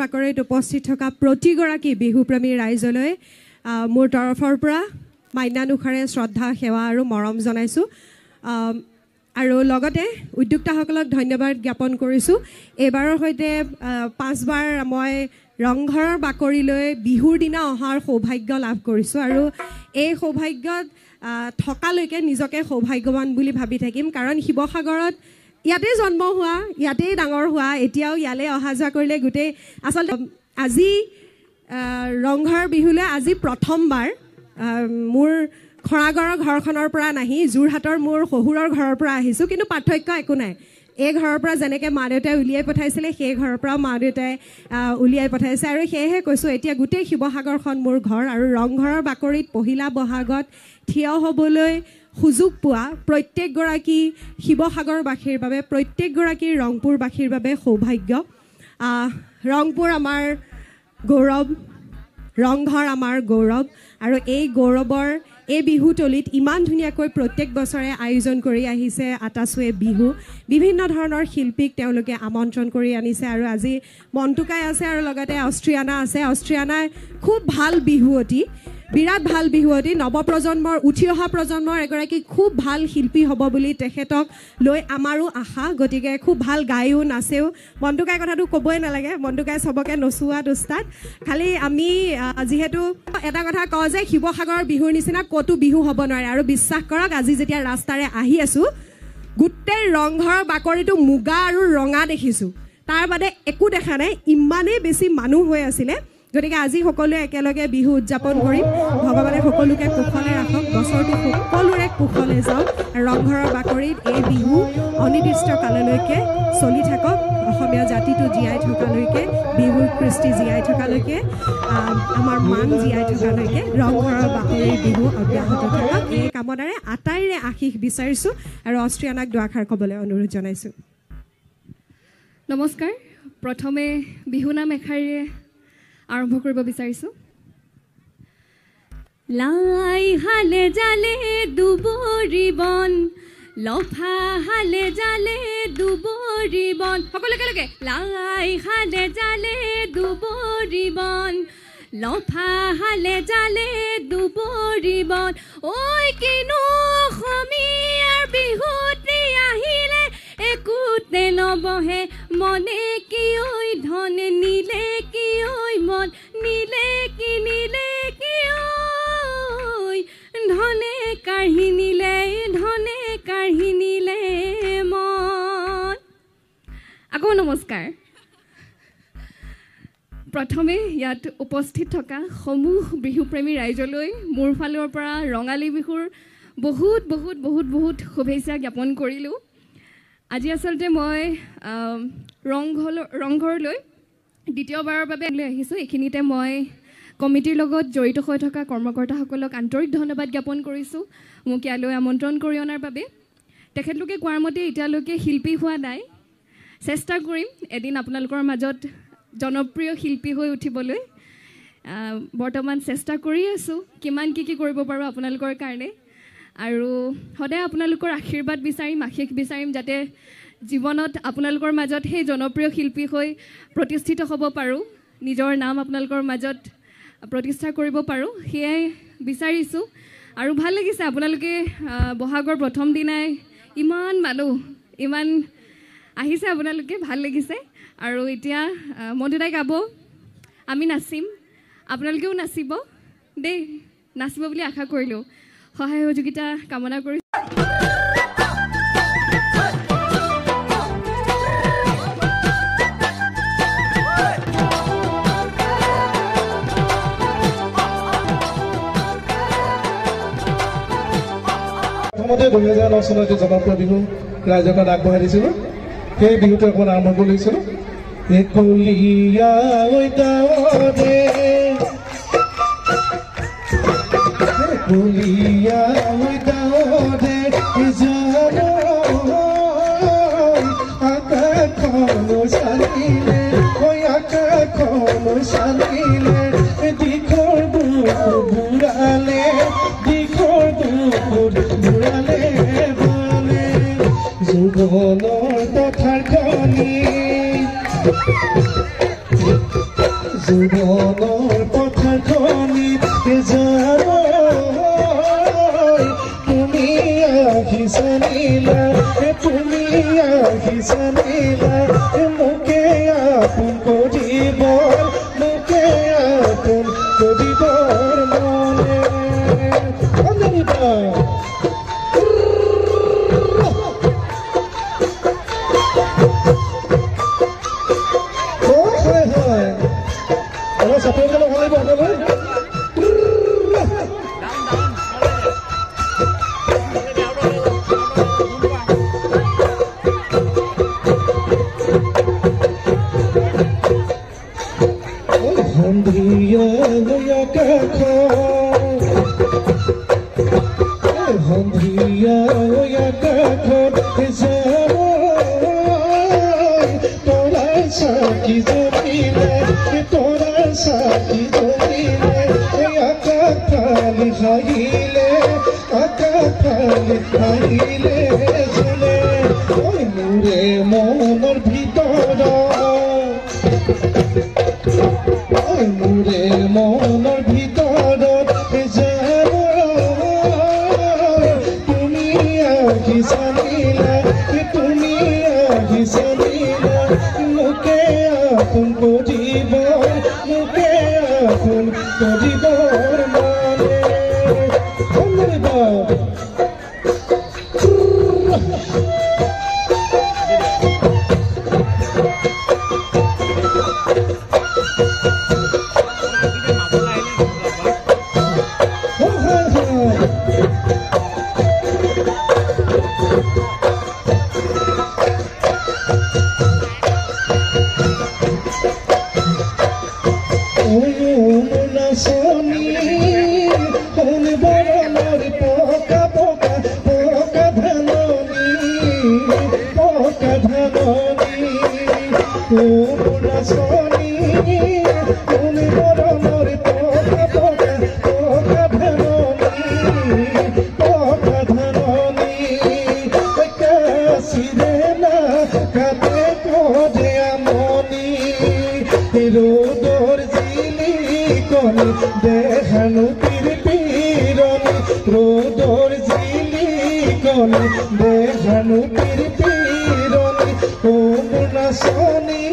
বাকৰিত উপস্থিত থকা প্ৰতিগৰাকী বিহুপ্ৰেমী ৰাইজলৈ মোৰ তৰফৰ পৰা মান্যানুসাৰে শ্ৰদ্ধা সেৱা আৰু মৰম জনাইছোঁ আৰু লগতে উদ্যোক্তাসকলক ধন্যবাদ জ্ঞাপন কৰিছোঁ এইবাৰৰ সৈতে 5 বাৰ মই ৰংঘৰৰ বাকৰিলৈ বিহুৰ দিনা অহাৰ সৌভাগ্য লাভ কৰিছোঁ আৰু এই সৌভাগ্যত থকালৈকে নিজকে সৌভাগ্যৱান বুলি ভাবি থাকিম কাৰণ শিৱসাগৰত ইয়াতে জন্ম হোৱা ইয়াতে ডাঙৰ হোৱা এতিয়াও ইয়ালৈ অহা যোৱা কৰিলে গোটেই আচলতে আজি ৰংঘৰ বিহুলৈ আজি প্ৰথমবাৰ মোৰ খৰাগড়ৰ ঘৰখনৰ পৰা নাহি যোৰহাটৰ মোৰ শহুৰৰ ঘৰৰ পৰা আহিছোঁ কিন্তু পাৰ্থক্য একো নাই এই ঘৰৰ পৰা যেনেকৈ মা দেউতাই উলিয়াই পঠাইছিলে সেই ঘৰৰ পৰাও মা দেউতাই উলিয়াই পঠাইছে আৰু সেয়েহে কৈছোঁ এতিয়া গোটেই শিৱসাগৰখন মোৰ ঘৰ আৰু ৰংঘৰৰ বাকৰিত পহিলা বহাগত থিয় হ'বলৈ সুযোগ পোৱা প্ৰত্যেকগৰাকী শিৱসাগৰবাসীৰ বাবে প্ৰত্যেকগৰাকী ৰংপুৰবাসীৰ বাবে সৌভাগ্য ৰংপুৰ আমাৰ গৌৰৱ ৰংঘৰ আমাৰ গৌৰৱ আৰু এই গৌৰৱৰ এই বিহুতলিত ইমান ধুনীয়াকৈ প্ৰত্যেক বছৰে আয়োজন কৰি আহিছে আটাচুৱে বিহু বিভিন্ন ধৰণৰ শিল্পীক তেওঁলোকে আমন্ত্ৰণ কৰি আনিছে আৰু আজি মণ্টুকাই আছে আৰু লগতে অষ্ট্ৰিয়ানা আছে অষ্ট্ৰিয়ানাই খুব ভাল বিহুৱতী বিৰাট ভাল বিহুৱতী নৱপ্ৰজন্মৰ উঠি অহা প্ৰজন্মৰ এগৰাকী খুব ভাল শিল্পী হ'ব বুলি তেখেতক লৈ আমাৰো আশা গতিকে খুব ভাল গায়ো নাচেও মণ্টুকাই কথাটো ক'বই নালাগে মণ্টুকাই চবকে নচুৱাত উস্তাদ খালি আমি যিহেতু এটা কথা কওঁ যে শিৱসাগৰৰ বিহুৰ নিচিনা ক'তো বিহু হ'ব নোৱাৰে আৰু বিশ্বাস কৰক আজি যেতিয়া ৰাস্তাৰে আহি আছোঁ গোটেই ৰংঘৰৰ বাকৰিটো মুগা আৰু ৰঙা দেখিছোঁ তাৰ বাদে একো দেখা নাই ইমানেই বেছি মানুহ হৈ আছিলে গতিকে আজি সকলোৱে একেলগে বিহু উদযাপন কৰিম ভগৱানে সকলোকে কুশলে ৰাখক বছৰটো সকলোৰে কুশলে যাওক ৰংঘৰৰ বাকৰিত এই বিহু অনিৰ্দিষ্ট কাললৈকে চলি থাকক অসমীয়া জাতিটো জীয়াই থকালৈকে বিহুৰ কৃষ্টি জীয়াই থকালৈকে আমাৰ মান জীয়াই থকালৈকে ৰংঘৰৰ বাকৰিৰ বিহু অব্যাহত থাকক এই কামনাৰে আটাইৰে আশীষ বিচাৰিছোঁ আৰু অষ্ট্ৰিয়ানাক দুআষাৰ ক'বলৈ অনুৰোধ জনাইছোঁ নমস্কাৰ প্ৰথমে বিহু নাম এষাৰীৰে আৰম্ভ কৰিব বিচাৰিছোঁ লাই হালে জালে দুবৰি বন লফা হালে জালে দুবৰি বন সকলো একেলগে লাই হালে জালে দুবৰি বন লফা হালে জালে দুবৰি বন ঐ কিনো অসমীয়াৰ বিহুটি আহিলে একোতে নবহে মনে কি ঐ ধন নিলে কি ঐ মন নিলে কি ঐ ধনে কাঢ়ি নিলে মন আকৌ নমস্কাৰ প্ৰথমে ইয়াত উপস্থিত থকা সমূহ বিহুপ্ৰেমী ৰাইজলৈ মোৰ ফালৰ পৰা ৰঙালী বিহুৰ বহুত বহুত বহুত বহুত শুভেচ্ছা জ্ঞাপন কৰিলোঁ আজি আচলতে মই ৰংঘৰলৈ দ্বিতীয়বাৰৰ বাবে আহিছোঁ এইখিনিতে মই কমিটিৰ লগত জড়িত হৈ থকা কৰ্মকৰ্তাসকলক আন্তৰিক ধন্যবাদ জ্ঞাপন কৰিছোঁ মোক ইয়ালৈ আমন্ত্ৰণ কৰি অনাৰ বাবে তেখেতলোকে কোৱাৰ মতে এতিয়ালৈকে শিল্পী হোৱা নাই চেষ্টা কৰিম এদিন আপোনালোকৰ মাজত জনপ্ৰিয় শিল্পী হৈ উঠিবলৈ বৰ্তমান চেষ্টা কৰি আছোঁ কিমান কি কৰিব পাৰোঁ আপোনালোকৰ কাৰণে আৰু সদায় আপোনালোকৰ আশীৰ্বাদ বিচাৰিম আশীষ বিচাৰিম যাতে জীৱনত আপোনালোকৰ মাজত সেই জনপ্ৰিয় শিল্পী হৈ প্ৰতিষ্ঠিত হ'ব পাৰোঁ নিজৰ নাম আপোনালোকৰ মাজত প্ৰতিষ্ঠা কৰিব পাৰোঁ সেয়াই বিচাৰিছোঁ আৰু ভাল লাগিছে আপোনালোকে বহাগৰ প্ৰথম দিনাই ইমান মানুহ ইমান আহিছে আপোনালোকে ভাল লাগিছে আৰু এতিয়া মণ্টুদাই গাব আমি নাচিম আপোনালোকেও নাচিব দেই নাচিব বুলি আশা কৰিলোঁ সহায় সহযোগিতা কামনা কৰিছোঁ প্ৰথমতে 2009 চনত জনপ্ৰিয় বিহু ৰাইজক আগবঢ়াই দিছিলোঁ সেই বিহুটো অকণমান আৰম্ভ কৰি লৈছিলোঁ পথাৰ খনি জীৱনৰ পথাৰখনিত যায় তুমি আহিছানিলা মোকে আপোন কৰিব মোকে আপোন কৰিবৰ মনে অঞ্জলিবা চাপৰিবলৈ ভাল লাগিব মোৰে মনৰ ভিতৰত তুমি আহিছানিলা মোকে আপোন কৰিবৰ মনে দেখানো রোদর জিলিকনি দেখানো পিরপিরনি ও নাচনি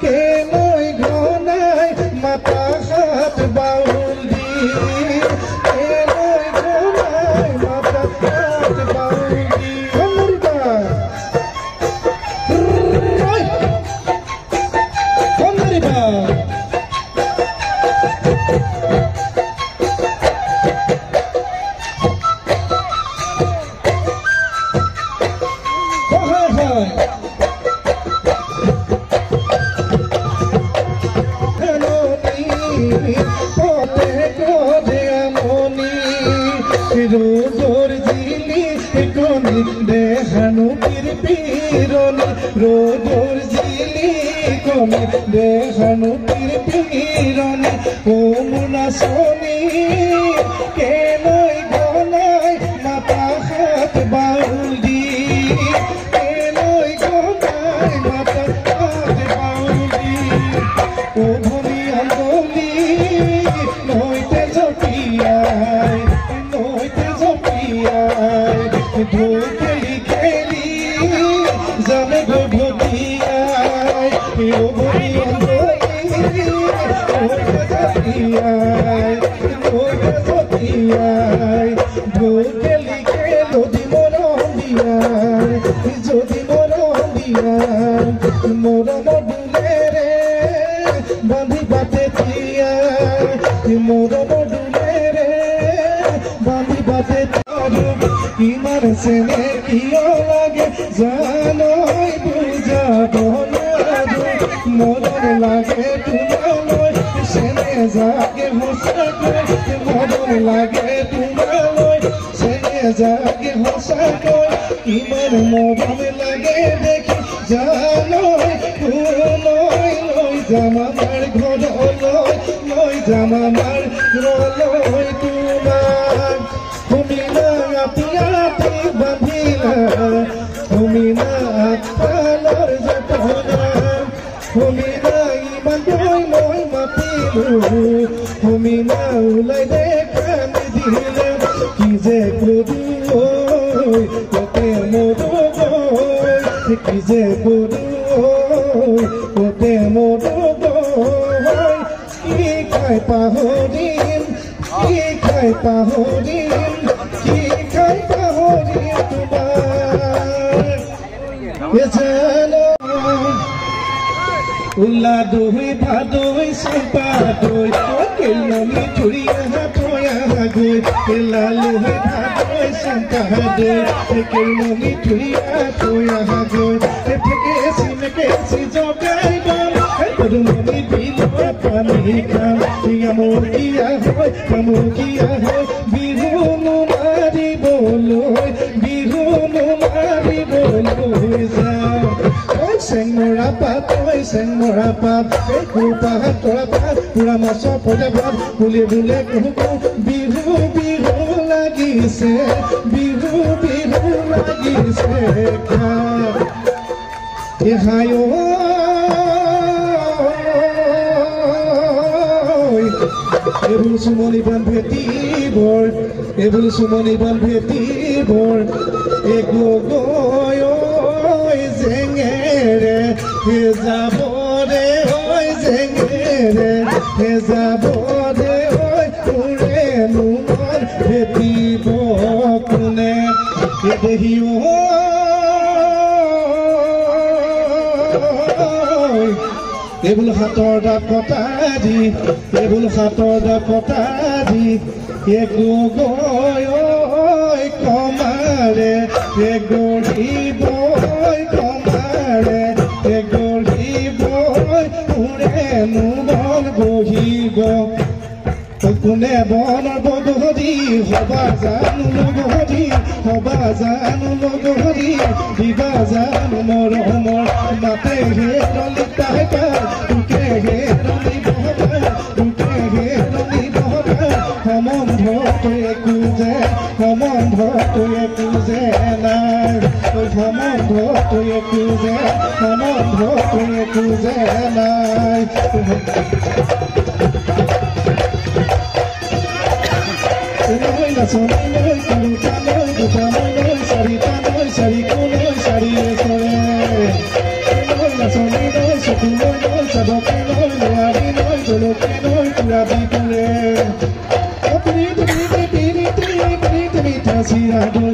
কে নয় ঘনাই মাথা হাত বাউল দি কে নয় ঘনাই মাথা হাত বাউল দি রোদর জিলি কনি দেখানো পিরপিরনি রোদর জিলি কনি দেখানো পিরপিরনি ও নাচনি কে নয় ঘনাই মাথা হাত বাউল দি কে নয় ঘনাই মাথা হাত বাউল দি ও ভনি আন্দোলি নইতে জপিয়াই খেলি খেলি জানে গো ভটিয়াই খেলি খেলো দি মরম দিয়াই যদি মরম দিয়াই মরম ডুলে রে বাঁধি বাতে দিয়াই মরম ডুলে রে বাঁধি বাতে ইমার সেনে কিয় লাগে জানই বুঝাব মরণ লাগে তোমালৈ সেনে জাগে সঁচাকৈ মরণ লাগে তোমালৈ সেনে জাগে সঁচাকৈ ইমান মৰম লাগে দেখি জানই ফুললৈ লৈ যাম আমাৰ ঘৰলৈ লৈ যাম আমাৰ ঘৰলৈ তোমাক শুনিলা পিয়াতি বান্ধিলা শুনিলা আকালৰ যতনা শুনিলা মাগৈ মই মাতিলো হমিনা ওলাই দেখা নিদিলে কি যে কৰো কতে মৰো কি যে কৰো কতে মৰো কি খাই পাহৰিম কি খাই পাহৰিম কি খাই পাহৰিম তোমাৰ জানো উল্লা দৈ ভাদৈ চেপা দৈ কেলনি ধৰি হাতৈ গৈ কেলা লৈ ভাদৈ চেপা দৈ কেলনি ধৰি হাতৈ গৈ থেকে চিনেকেচি জগাই গ'ল পদুমণি বিলৰ পানী খাম আমকীয়া হয় বিহু মাৰিবলৈ যাওঁ চেংমৰা পাত চেংমৰা পাত পাহাত তৰা পাত পুৰা মাছৰ পইতা ভাত বুলে বুলে কহো বিহু বিহু লাগিছে হায় এইবোৰ চুমনি বান ভেটিবৰ এইবোৰ চুমনি বান ভেটিবৰ একো গৈ জেঙেৰে হে যাব ৰে ঐ জেঙেৰে হে যাব ৰে ঐ তোৰেনো মন ভেটিব কোনে দেহি এইবোৰ হাতৰ দাঁত কটা দি এইবোৰ হাতৰ দাঁত কটা দি একো গৈ কমাৰে গঢ়িব কমাৰে গঢ়িব কোনেনো বন বহিব কোনে বনৰ বগৰী হবা জানো লগৰী দিবা জানো মৰমৰ মাতে হে ললিতাই পা তোকে হে ৰলি বহবা সম্বন্ধটো একো যে নাই সম্বন্ধটো একো যে নাই লৈ নাচনি লৈ কলুতা লৈ দুটামৈ লৈ চাৰিটালৈ চাৰিকলৈ চাৰি চৰে লৈ নাচনি লৈ চকু লৈ চাদকে লৈ নোৱাৰি লৈ জলকে লৈ পুৰাবি কৰে চিৰা গৈ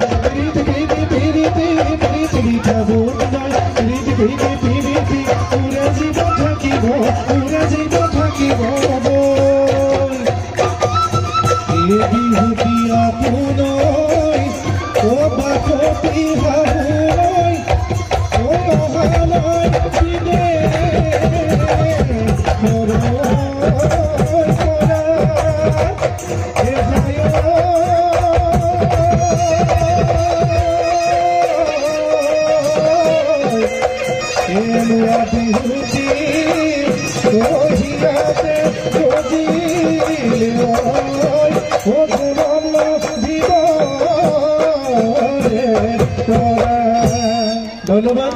মিঠা ভোট উৰা জীৱ থাকিব বিহুতি আপোনৈ বাসতি হাবুলৈ মহালয় দিনে বিহুতি ধন্যবাদ।